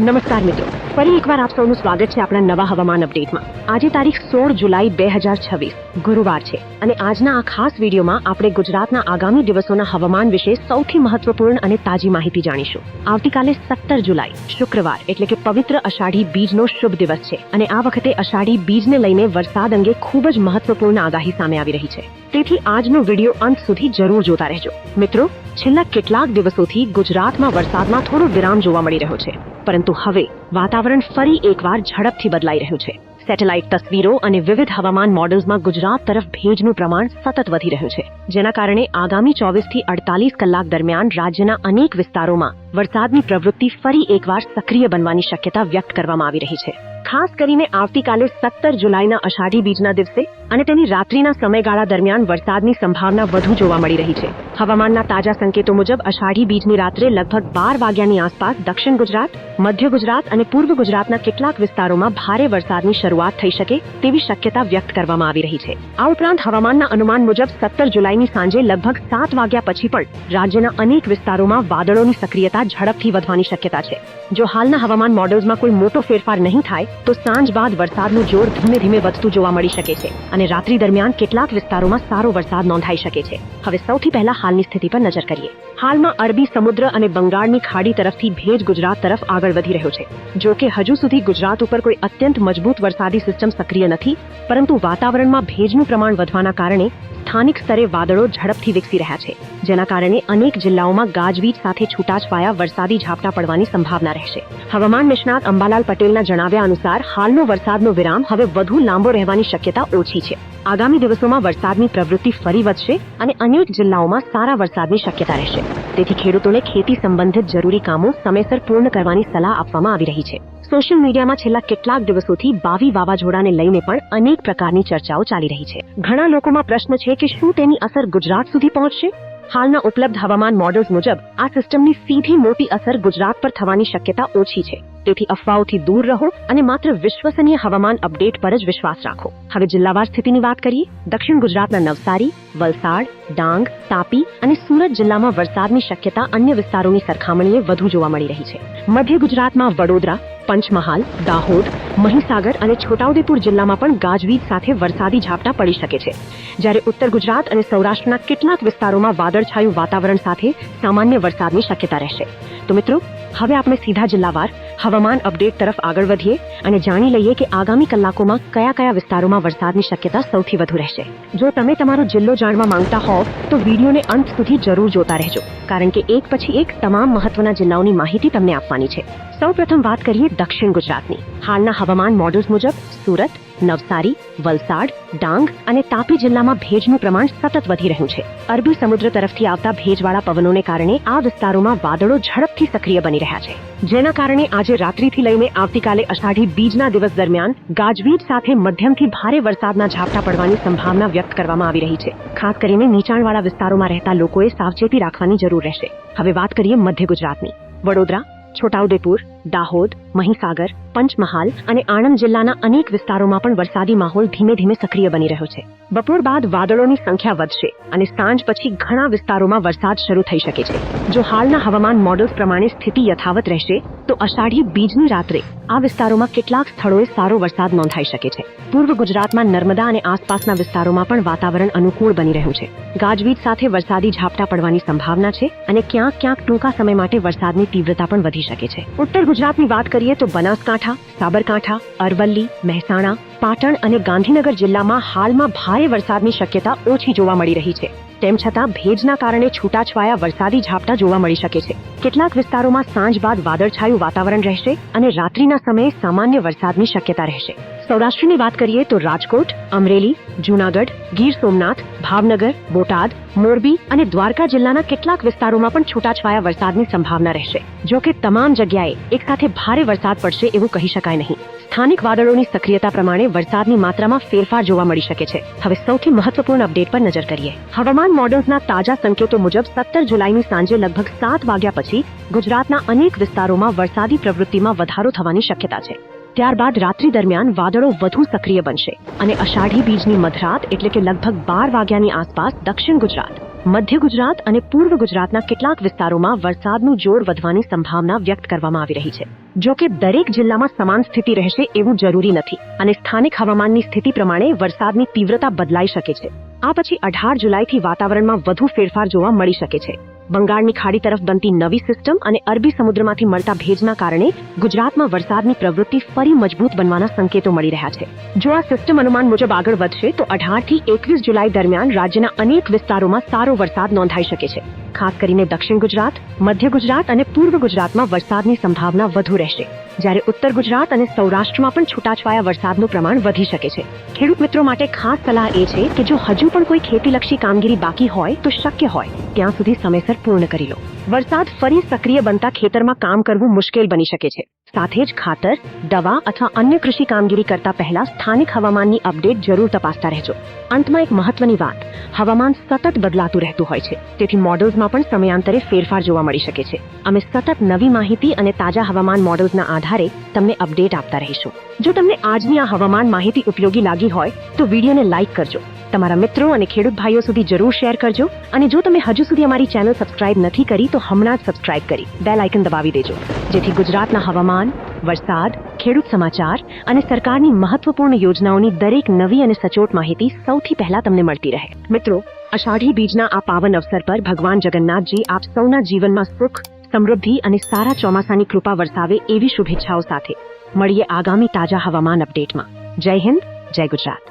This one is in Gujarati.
નમસ્કાર મિત્રો, ફરી એકવાર આપ સૌનું સ્વાગત છે આપણા નવા હવામાન અપડેટમાં। આજે તારીખ 16 જુલાઈ 2026 ગુરુવાર છે અને આજના આ ખાસ વિડીયોમાં આપણે ગુજરાતના આગામી દિવસોના હવામાન વિશે સૌથી મહત્વપૂર્ણ અને તાજી માહિતી જાણીશું। આવતીકાલે 17 જુલાઈ શુક્રવાર એટલે કે પવિત્ર અષાઢી બીજનો શુભ દિવસ છે અને આ વખતે અષાઢી બીજને લઈને વરસાદ અંગે ખૂબ જ મહત્વપૂર્ણ આગાહી સામે આવી રહી છે, તેથી આજનો વિડીયો અંત સુધી જરૂર જોતા રહેજો। મિત્રો, છેલ્લા કેટલાક દિવસોથી ગુજરાતમાં વરસાદમાં થોડો વિરામ જોવા મળી રહ્યો છે, પરંતુ હવે વાતાવરણ ફરી એકવાર ઝડપથી બદલાઈ રહ્યું છે। સેટેલાઇટ તસવીરો અને વિવિધ હવામાન મોડલ્સમાં ગુજરાત તરફ ભેજનું પ્રમાણ સતત વધી રહ્યું છે, જેના કારણે આગામી 24 થી 48 કલાક દરમિયાન રાજ્યના અનેક વિસ્તારોમાં વરસાદની પ્રવૃત્તિ ફરી એકવાર સક્રિય બનવાની શક્યતા વ્યક્ત કરવામાં આવી રહી છે। ખાસ કરીને આવતીકાલે 17 જુલાઈના અષાઢી બીજના દિવસે અને તેની રાત્રિના સમયગાળા દરમિયાન વરસાદની સંભાવના વધુ જોવા મળી રહી છે। હવામાનના તાજા સંકેતો મુજબ અષાઢી બીજની રાત્રે લગભગ 12 વાગ્યાની આસપાસ દક્ષિણ ગુજરાત, મધ્ય ગુજરાત અને પૂર્વ ગુજરાતના કેટલાક વિસ્તારોમાં ભારે વરસાદની શરૂઆત થઈ શકે તેવી શક્યતા વ્યક્ત કરવામાં આવી રહી છે। આ ઉપરાંત હવામાનના અનુમાન મુજબ 17 જુલાઈની સાંજે લગભગ 7 વાગ્યા પછી પણ રાજ્યના અનેક વિસ્તારોમાં વાદળોની સક્રિયતા ઝડપથી વધવાની શક્યતા છે। જો હાલના હવામાન મોડલ્સમાં કોઈ મોટો ફેરફાર નહીં થાય તો સાંજ બાદ વરસાદનું જોર ધીમે ધીમે વધતું જોવા મળી શકે છે અને રાત્રિ દરમિયાન કેટલાક વિસ્તારોમાં સારો વરસાદ નોંધાઈ શકે છે। હવે સૌથી પહેલા હાલની સ્થિતિ પર નજર કરીએ। હાલમાં અરબી સમુદ્ર અને બંગાળની ખાડી તરફથી ભેજ ગુજરાત તરફ આગળ વધી રહ્યો છે। જો કે હજુ સુધી ગુજરાત ઉપર કોઈ અત્યંત મજબૂત વરસાદી સિસ્ટમ સક્રિય નથી, પરંતુ વાતાવરણમાં ભેજનું પ્રમાણ વધવાના કારણે સ્થાનિક સ્તરે વાદળો ઝડપથી વિકસી રહ્યા છે, જેના કારણે અનેક જિલ્લાઓમાં ગાજવીજ સાથે છૂટાછવાયા વરસાદી ઝાપટા પડવાની સંભાવના રહેશે। હવામાન નિષ્ણાત અંબાલાલ પટેલના જણાવ્યા અનુસાર હાલનો વરસાદનો વિરામ હવે વધુ લાંબો રહેવાની શક્યતા ઓછી છે। આગામી દિવસોમાં વરસાદની પ્રવૃત્તિ ફરી વધશે અને અનેક જિલ્લાઓમાં સારા વરસાદની શક્યતા રહેશે, તેથી ખેડૂતોને ખેતી સંબંધિત જરૂરી કામો સમયસર પૂર્ણ કરવાની સલાહ આપવામાં આવી રહી છે। સોશિયલ મીડિયામાં છેલ્લા કેટલાક દિવસોથી બાવી વાવાઝોડાને લઈને પણ અનેક પ્રકારની ચર્ચાઓ ચાલી રહી છે। ઘણા લોકોમાં પ્રશ્ન છે કે શું તેની અસર ગુજરાત સુધી પહોંચશે? હાલના ઉપલબ્ધ હવામાન મોડલ્સ મુજબ આ સિસ્ટમની સીધી મોટી અસર ગુજરાત પર થવાની શક્યતા ઓછી છે, તેથી અફવાઓથી દૂર રહો અને માત્ર વિશ્વસનીય હવામાન અપડેટ પર જ વિશ્વાસ રાખો। હવે જિલ્લાવાર સ્થિતિની વાત કરીએ। દક્ષિણ ગુજરાતના નવસારી, વલસાડ, ડાંગ, તાપી અને સુરત જિલ્લામાં વરસાદની શક્યતા અન્ય વિસ્તારોની સરખામણીએ વધુ જોવા મળી રહી છે। મધ્ય ગુજરાતમાં વડોદરા, પંચમહાલ, દાહોદ, મહીસાગર અને છોટાઉદેપુર જિલ્લામાં પણ ગાજવીજ સાથે વરસાદી ઝાપટા પડી શકે છે, જ્યારે ઉત્તર ગુજરાત અને સૌરાષ્ટ્રના કેટલાક વિસ્તારોમાં વાદળછાયું વાતાવરણ સાથે સામાન્ય વરસાદની શક્યતા રહેશે। તો મિત્રો, હવે આપણે સીધા જિલ્લાવાર હવામાન અપડેટ તરફ આગળ વધીએ અને જાણી લઈએ કે આગામી કલાકોમાં કયા કયા વિસ્તારોમાં વરસાદની શક્યતા સૌથી વધુ રહેશે। જો તમે તમારો જિલ્લો જાણવા માંગતા હોવ તો વિડીયોને અંત સુધી જરૂર જોતા રહેજો, કારણ કે એક પછી એક તમામ મહત્વના જિલ્લાઓની માહિતી તમને આપવાની છે। સૌપ્રથમ વાત કરીએ દક્ષિણ ગુજરાતની। હાલના હવામાન મોડલ્સ મુજબ સુરત, નવસારી, વલસાડ, ડાંગ અને તાપી જિલ્લામાં ભેજનું પ્રમાણ સતત વધી રહ્યું છે। અરબી સમુદ્ર તરફથી આવતા ભેજવાળા પવનોને કારણે આ વિસ્તારોમાં વાદળો ઝડપથી સક્રિય બની રહ્યા છે, જેના કારણે આજે રાત્રિથી લઈને આવતીકાલે અષાઢી બીજના દિવસ દરમિયાન ગાજવીજ સાથે મધ્યમથી ભારે વરસાદના ઝાપટા પડવાની સંભાવના વ્યક્ત કરવામાં આવી રહી છે। ખાસ કરીને નીચાણવાળા વિસ્તારોમાં રહેતા લોકોએ સાવચેતી રાખવાની જરૂર રહેશે। હવે વાત કરીએ મધ્ય ગુજરાતની। વડોદરા, છોટાઉદેપુર, દાહોદ, મહીસાગર, પંચમહાલ અને આણંદ જિલ્લાના અનેક વિસ્તારોમાં પણ વરસાદી માહોલ ધીમે ધીમે સક્રિય બની રહ્યો છે। બપોર બાદ વાદળોની સંખ્યા વધશે અને સાંજ પછી ઘણા વિસ્તારોમાં વરસાદ શરૂ થઈ શકે છે। જો હાલના હવામાન મોડલ્સ પ્રમાણે સ્થિતિ યથાવત રહેશે તો અષાઢી બીજની રાત્રે આ વિસ્તારોમાં કેટલાક સ્થળોએ સારો વરસાદ નોંધાઈ શકે છે। પૂર્વ ગુજરાતમાં નર્મદા અને આસપાસના વિસ્તારોમાં પણ વાતાવરણ અનુકૂળ બની રહ્યું છે। ગાજવીજ સાથે વરસાદી ઝાપટા પડવાની સંભાવના છે અને ક્યાંક ક્યાંક ટૂંકા સમય માટે વરસાદની તીવ્રતા પણ વધી શકે છે। ઉત્તર ગુજરાતની વાત કરીએ તો બનાસકાંઠા, સાબરકાંઠા, અરવલ્લી, મહેસાણા, પાટણ અને ગાંધીનગર જિલ્લામાં હાલમાં ભારે વરસાદની શક્યતા ઓછી જોવા મળી રહી છે। તેમ છતાં ભેજના કારણે છૂટાછવાયા વરસાદી ઝાપટા જોવા મળી શકે છે। કેટલાક વિસ્તારોમાં સાંજ બાદ વાદળછાયું વાતાવરણ રહેશે અને રાત્રિના સમયે સામાન્ય વરસાદની શક્યતા રહેશે। સૌરાષ્ટ્રની વાત કરીએ તો રાજકોટ, અમરેલી, જૂનાગઢ, ગીર સોમનાથ, ભાવનગર, બોટાદ, મોરબી અને દ્વારકા જિલ્લાના કેટલાક વિસ્તારોમાં પણ છૂટાછવાયા વરસાદની સંભાવના રહેશે। જો કે તમામ જગ્યાએ એકસાથે ભારે વરસાદ પડશે એવું કહી શકાય નહીં। સ્થાનિક વાદળોની સક્રિયતા પ્રમાણે વરસાદની માત્રામાં ફેરફાર જોવા મળી શકે છે। હવે સૌથી મહત્વપૂર્ણ અપડેટ પર નજર કરીએ। હવામાન મોડલ્સના તાજા સંકેતો મુજબ 17 જુલાઈની સાંજે લગભગ 7 વાગ્યા પછી ગુજરાતના અનેક વિસ્તારોમાં વરસાદી પ્રવૃત્તિમાં વધારો થવાની શક્યતા છે। ત્યારબાદ રાત્રિ દરમિયાન વાદળો વધુ સક્રિય બનશે અને અષાઢી બીજની મધરાત એટલે કે લગભગ 12 વાગ્યાની આસપાસ દક્ષિણ ગુજરાત, મધ્ય ગુજરાત અને પૂર્વ ગુજરાતના કેટલાક વિસ્તારોમાં વરસાદનું જોર વધવાની સંભાવના વ્યક્ત કરવામાં આવી રહી છે. જો કે દરેક જિલ્લામાં સમાન સ્થિતિ રહેશે એવું જરૂરી નથી અને સ્થાનિક હવામાનની સ્થિતિ પ્રમાણે વરસાદની તીવ્રતા બદલાઈ શકે છે. આ પછી 18 જુલાઈથી વાતાવરણમાં વધુ ફેરફાર જોવા મળી શકે છે. બંગાળની ખાડી તરફ બનતી નવી સિસ્ટમ અને અરબી સમુદ્રમાંથી મળતા ભેજના કારણે ગુજરાતમાં વરસાદની પ્રવૃત્તિ ફરી મજબૂત બનવાના સંકેતો મળી રહ્યા છે. જો આ સિસ્ટમ અનુમાન મુજબ આગળ વધશે તો 18 થી 21 જુલાઈ દરમિયાન રાજ્યના અનેક વિસ્તારોમાં સારો વરસાદ નોંધાઈ શકે છે. ખાસ કરીને દક્ષિણ ગુજરાત, મધ્ય ગુજરાત અને પૂર્વ ગુજરાતમાં વરસાદની સંભાવના વધુ રહેશે, જ્યારે ઉત્તર ગુજરાત અને સૌરાષ્ટ્રમાં પણ છૂટાછવાયા વરસાદનું પ્રમાણ વધી શકે છે. ખેડૂત મિત્રો માટે ખાસ સલાહ એ છે કે જો હજુ પણ કોઈ ખેતીલક્ષી કામગીરી બાકી હોય તો શક્ય હોય ત્યાં સુધી સમયસર પૂર્ણ કરી લો. વરસાદ ફરી સક્રિય બનતા ખેતરમાં કામ કરવું મુશ્કેલ બની શકે છે. સાથે જ ખાતર, દવા અથવા અન્ય કૃષિ કામગીરી કરતા પહેલા સ્થાનિક હવામાનની અપડેટ જરૂર તપાસતા રહેજો. અંતમાં એક મહત્વની વાત, હવામાન સતત બદલાતું રહેતું હોય છે, તેથી મોડલ્સમાં પણ સમયાંતરે ફેરફાર જોવા મળી શકે છે. અમે સતત નવી માહિતી અને તાજા હવામાન મોડલ્સના આધારે તમને અપડેટ આપતા રહીશું. જો તમને આજની આ હવામાન માહિતી ઉપયોગી લાગી હોય તો વિડીયોને લાઇક કરજો, તમારા મિત્રો અને ખેડૂત ભાઈઓ સુધી જરૂર શેર કરજો અને જો તમે હજુ સુધી અમારી ચેનલ સબસ્ક્રાઇબ નથી કરી તો હમણાં જ સબસ્ક્રાઇબ કરી બેલ આઇકન દબાવી દેજો, જેથી ગુજરાતના હવામાન, વરસાદ, ખેડૂત સમાચાર અને સરકારની મહત્વપૂર્ણ યોજનાઓની દરેક નવી અને સચોટ માહિતી સૌથી પહેલા તમને મળતી રહે. મિત્રો, અષાઢી બીજના આ પાવન અવસર પર ભગવાન જગન્નાથજી આપ સૌના જીવનમાં સુખ, સમૃદ્ધિ અને સારા ચોમાસાની કૃપા વરસાવે એવી શુભેચ્છાઓ સાથે મળીએ આગામી તાજા હવામાન અપડેટમાં. જય હિન્દ, જય ગુજરાત.